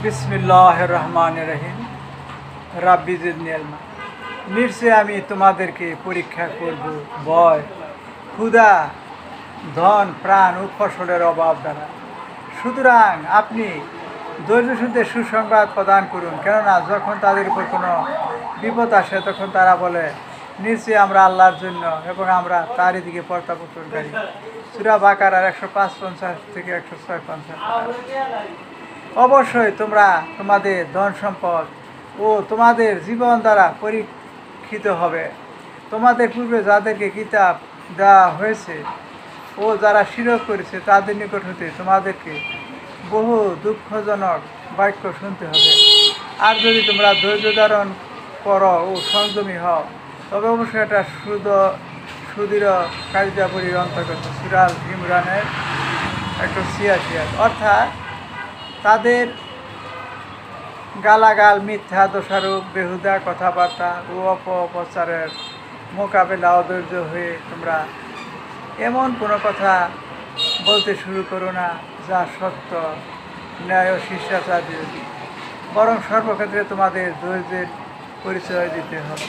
বিসমিল্লাহির রহমানির রহিম। রাব্বি জিদনি ইলমা। নিশ্চয় আমি তোমাদেরকে পরীক্ষা করব ভয়, ক্ষুধা, ধন, প্রাণ ও ফসলের অভাব দ্বারা। সুতরাং আপনি ধৈর্যশীলদের সুসংবাদ প্রদান করুন, কেননা যখন তাদের উপর কোনো বিপদ আসে তখন তারা বলে, নিশ্চয়ই আমরা আল্লাহর জন্য এবং আমরা তারই দিকে প্রত্যাবর্তনকারী। সূরা বাকারার 155 থেকে 156। অবশ্যই তোমরা তোমাদের ধন সম্পদ ও তোমাদের জীবন দ্বারা পরীক্ষিত হবে। তোমাদের পূর্বে যাদেরকে কিতাব দেওয়া হয়েছে ও যারা শিরক করেছে তাদের নিকট হতে তোমাদেরকে বহু দুঃখজনক বাক্য শুনতে হবে। আর যদি তোমরা ধৈর্য ধারণ করো ও সংযমী হও, তবে অবশ্যই এটা সুদৃঢ় কার্যাবলীর অন্তর্গত। সূরা ইমরানের 186। অর্থাৎ তাদের গালাগাল, মিথ্যা, দোষারোপ, বেহুদা কথাবার্তা ও অপপ্রচারের মোকাবেলা অধৈর্য হয়ে তোমরা এমন কোনো কথা বলতে শুরু করো না যা সত্য, ন্যায় ও শিষ্টাচার বিরোধী, বরং সর্বক্ষেত্রে তোমাদের ধৈর্যের পরিচয় দিতে হবে।